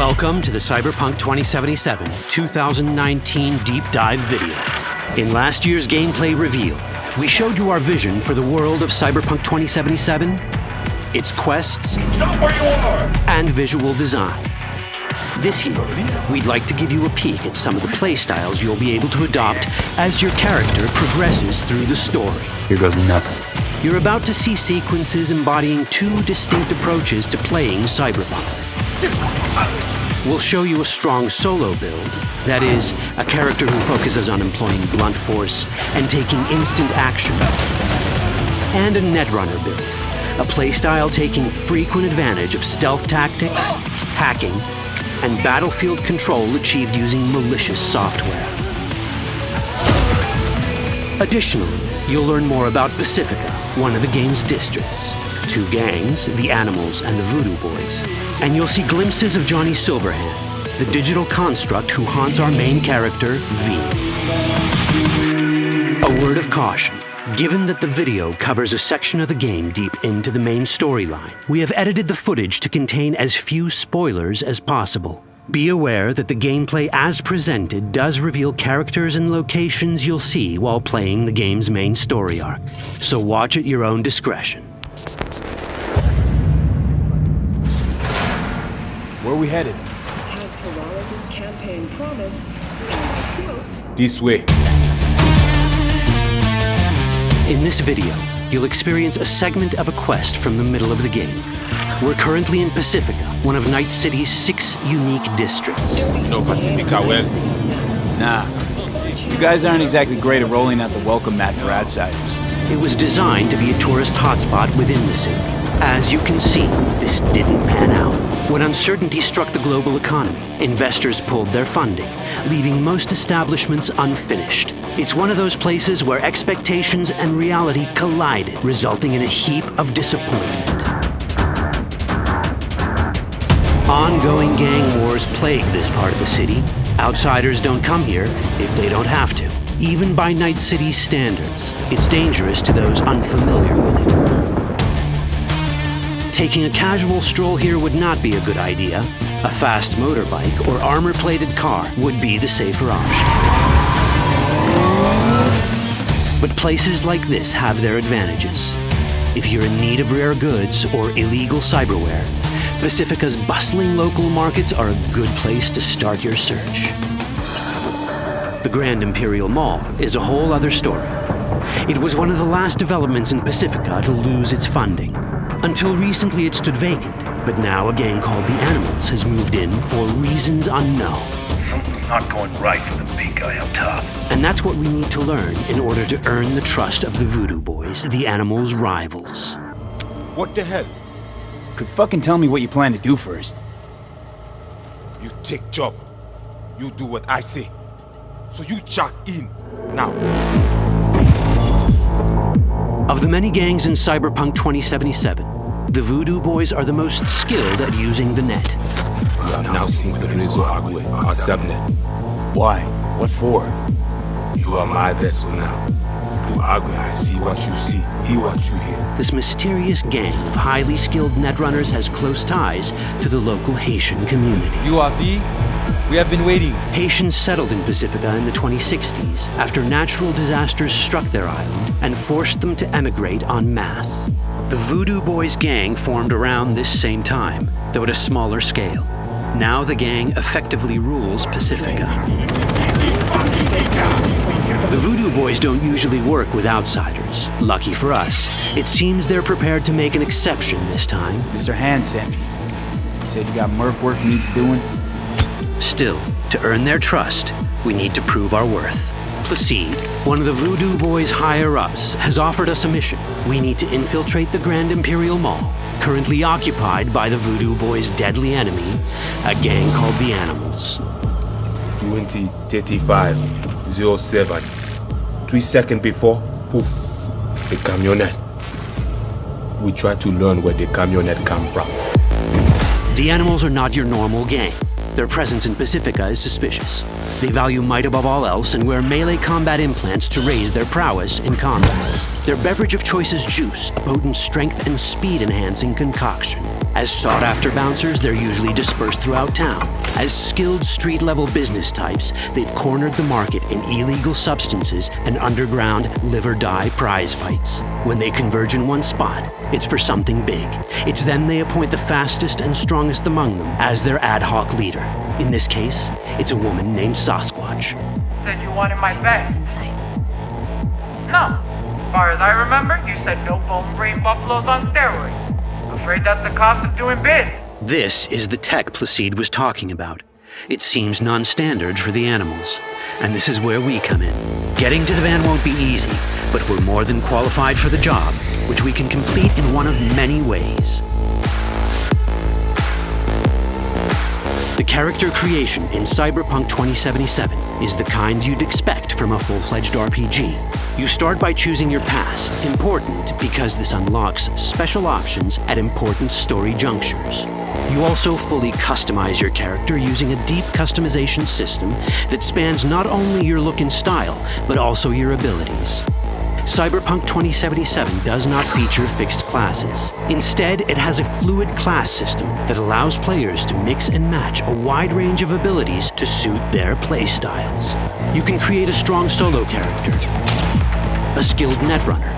Welcome to the Cyberpunk 2077 2019 Deep Dive video. In last year's gameplay reveal, we showed you our vision for the world of Cyberpunk 2077, its quests, and visual design. This year, we'd like to give you a peek at some of the playstyles you'll be able to adopt as your character progresses through the story. Here goes nothing. You're about to see sequences embodying two distinct approaches to playing Cyberpunk. We'll show you a strong solo build, that is, a character who focuses on employing blunt force and taking instant action, and a netrunner build, a playstyle taking frequent advantage of stealth tactics, hacking, and battlefield control achieved using malicious software. Additionally, you'll learn more about Pacifica, one of the game's districts, two gangs, the Animals and the Voodoo Boys, and you'll see glimpses of Johnny Silverhand, the digital construct who haunts our main character, V. A word of caution. Given that the video covers a section of the game deep into the main storyline, we have edited the footage to contain as few spoilers as possible. Be aware that the gameplay as presented does reveal characters and locations you'll see while playing the game's main story arc, so watch at your own discretion. Where are we headed? As Peralez's campaign promise, and quote, This way. In this video, you'll experience a segment of a quest from the middle of the game. We're currently in Pacifica, one of Night City's 6 unique districts. No Pacifica well. Nah. You guys aren't exactly great at rolling out the welcome mat for outsiders. It was designed to be a tourist hotspot within the city. As you can see, this didn't pan out. When uncertainty struck the global economy, investors pulled their funding, leaving most establishments unfinished. It's one of those places where expectations and reality collided, resulting in a heap of disappointment. Ongoing gang wars plague this part of the city. Outsiders don't come here if they don't have to. Even by Night City's standards, it's dangerous to those unfamiliar with it. Taking a casual stroll here would not be a good idea. A fast motorbike or armor-plated car would be the safer option. But places like this have their advantages. If you're in need of rare goods or illegal cyberware, Pacifica's bustling local markets are a good place to start your search. The Grand Imperial Mall is a whole other story. It was one of the last developments in Pacifica to lose its funding. Until recently it stood vacant, but now a gang called the Animals has moved in for reasons unknown. Something's not going right for the big guy up top. And that's what we need to learn in order to earn the trust of the Voodoo Boys, the Animals' rivals. What the hell? Could fucking tell me what you plan to do first. You take job. You do what I say. So you check in now. Of the many gangs in Cyberpunk 2077, the Voodoo Boys are the most skilled at using the net. You have now seen the Rezo Agwe, our subnet. Why? What for? You are my vessel now. Through Agwe, I see what you see, hear what you hear. This mysterious gang of highly skilled netrunners has close ties to the local Haitian community. You are V? We have been waiting. Haitians settled in Pacifica in the 2060s after natural disasters struck their island and forced them to emigrate en masse. The Voodoo Boys gang formed around this same time, though at a smaller scale. Now the gang effectively rules Pacifica. The Voodoo Boys don't usually work with outsiders. Lucky for us, it seems they're prepared to make an exception this time. Mr. Hand sent me. Said you got merc work needs doing. Still, to earn their trust, we need to prove our worth. Placide, one of the Voodoo Boys' higher-ups, has offered us a mission. We need to infiltrate the Grand Imperial Mall, currently occupied by the Voodoo Boys' deadly enemy, a gang called the Animals. 2035-07. 3 seconds before, poof, the camionette. We try to learn where the camionette come from. The Animals are not your normal gang. Their presence in Pacifica is suspicious. They value might above all else and wear melee combat implants to raise their prowess in combat. Their beverage of choice is juice, a potent strength and speed-enhancing concoction. As sought-after bouncers, they're usually dispersed throughout town. As skilled street-level business types, they've cornered the market in illegal substances and underground live-or-die prize fights. When they converge in one spot, it's for something big. It's then they appoint the fastest and strongest among them as their ad hoc leader. In this case, it's a woman named Sasquatch. Said you wanted my bag. It's insane. No. As far as I remember, you said no bone brain buffaloes on steroids. Afraid that's the cost of doing biz. This is the tech Placide was talking about. It seems non-standard for the animals. And this is where we come in. Getting to the van won't be easy, but we're more than qualified for the job, which we can complete in one of many ways. The character creation in Cyberpunk 2077 is the kind you'd expect from a full-fledged RPG. You start by choosing your past, important because this unlocks special options at important story junctures. You also fully customize your character using a deep customization system that spans not only your look and style, but also your abilities. Cyberpunk 2077 does not feature fixed classes. Instead, it has a fluid class system that allows players to mix and match a wide range of abilities to suit their playstyles. You can create a strong solo character, a skilled netrunner,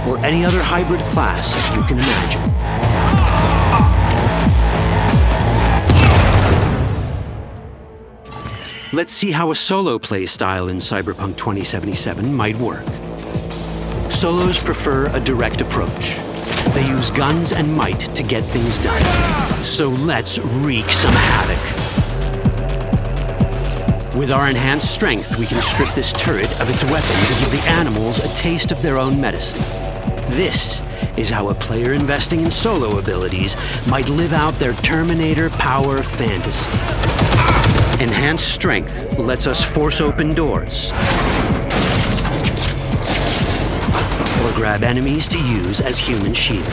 or any other hybrid class you can imagine. Let's see how a solo playstyle in Cyberpunk 2077 might work. Solos prefer a direct approach. They use guns and might to get things done. So let's wreak some havoc. With our enhanced strength, we can strip this turret of its weapons and give the animals a taste of their own medicine. This is how a player investing in solo abilities might live out their Terminator power fantasy. Enhanced strength lets us force open doors, or grab enemies to use as human shields.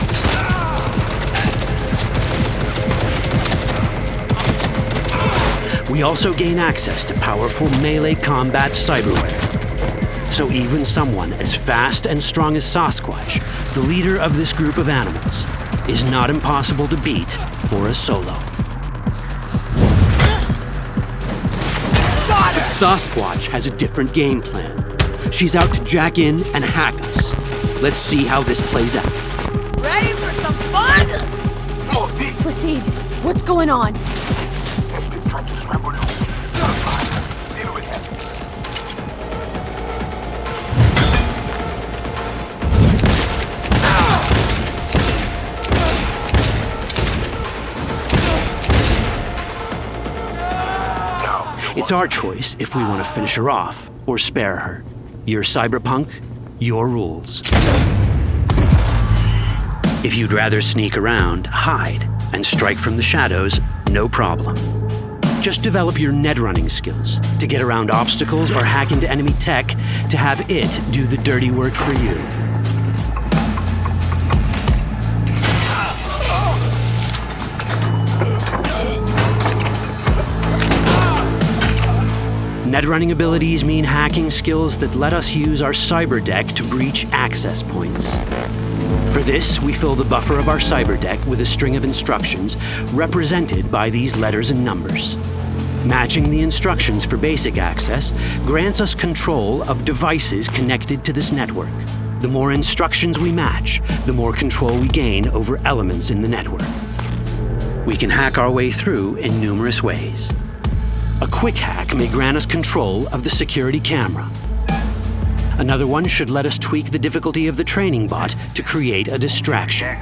We also gain access to powerful melee combat cyberware. So even someone as fast and strong as Sasquatch, the leader of this group of animals, is not impossible to beat for a solo. But Sasquatch has a different game plan. She's out to jack in and hack us. Let's see how this plays out. Ready for some fun? Proceed. What's going on? It's our choice if we want to finish her off or spare her. You're Cyberpunk, your rules. If you'd rather sneak around, hide, and strike from the shadows, no problem. Just develop your netrunning skills to get around obstacles or hack into enemy tech to have it do the dirty work for you. Netrunning abilities mean hacking skills that let us use our cyber deck to breach access points. For this, we fill the buffer of our cyber deck with a string of instructions represented by these letters and numbers. Matching the instructions for basic access grants us control of devices connected to this network. The more instructions we match, the more control we gain over elements in the network. We can hack our way through in numerous ways. A quick hack may grant us control of the security camera. Another one should let us tweak the difficulty of the training bot to create a distraction.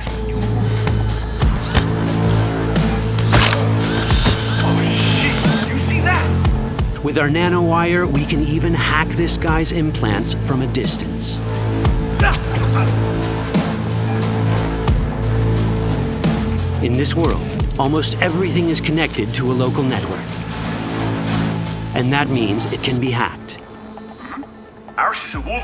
With our nanowire, we can even hack this guy's implants from a distance. In this world, almost everything is connected to a local network. And that means it can be hacked. Ours is a wolf.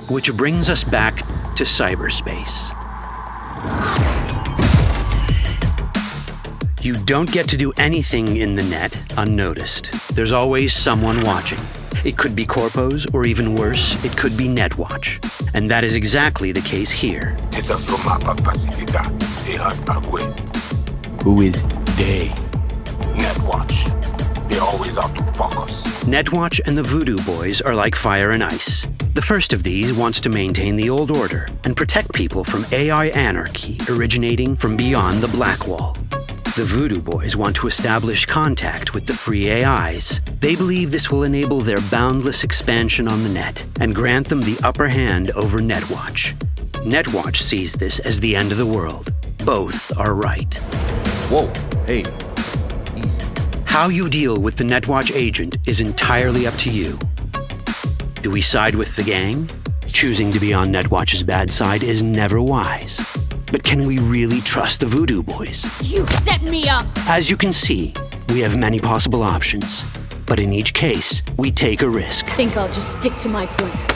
Which brings us back to cyberspace. You don't get to do anything in the net unnoticed. There's always someone watching. It could be corpos, or even worse, it could be Netwatch. And that is exactly the case here. Who is they? Netwatch. They always out to fuck us. Netwatch and the Voodoo Boys are like fire and ice. The first of these wants to maintain the old order and protect people from AI anarchy originating from beyond the Black Wall. The Voodoo Boys want to establish contact with the free AIs. They believe this will enable their boundless expansion on the net and grant them the upper hand over Netwatch. Netwatch sees this as the end of the world. Both are right. Whoa, hey, easy. How you deal with the Netwatch agent is entirely up to you. Do we side with the gang? Choosing to be on Netwatch's bad side is never wise. But can we really trust the Voodoo Boys? You set me up! As you can see, we have many possible options. But in each case, we take a risk. Think I'll just stick to my plan.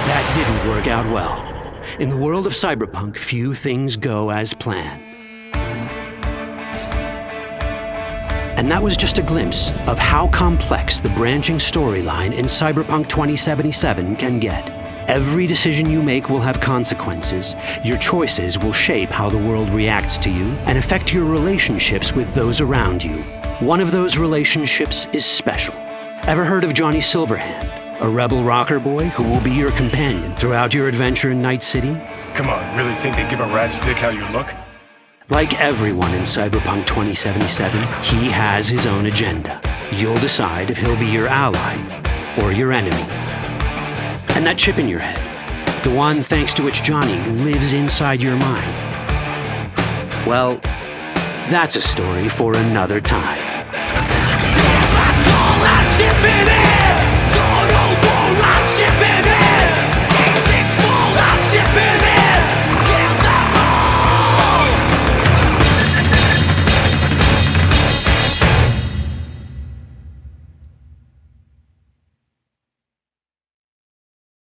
That didn't work out well. In the world of Cyberpunk, few things go as planned. And that was just a glimpse of how complex the branching storyline in Cyberpunk 2077 can get. Every decision you make will have consequences. Your choices will shape how the world reacts to you and affect your relationships with those around you. One of those relationships is special. Ever heard of Johnny Silverhand? A rebel rocker boy who will be your companion throughout your adventure in Night City? Come on, really think they give a rat's dick how you look? Like everyone in Cyberpunk 2077, he has his own agenda. You'll decide if he'll be your ally or your enemy. And that chip in your head, the one thanks to which Johnny lives inside your mind, well, that's a story for another time. All that chip in it!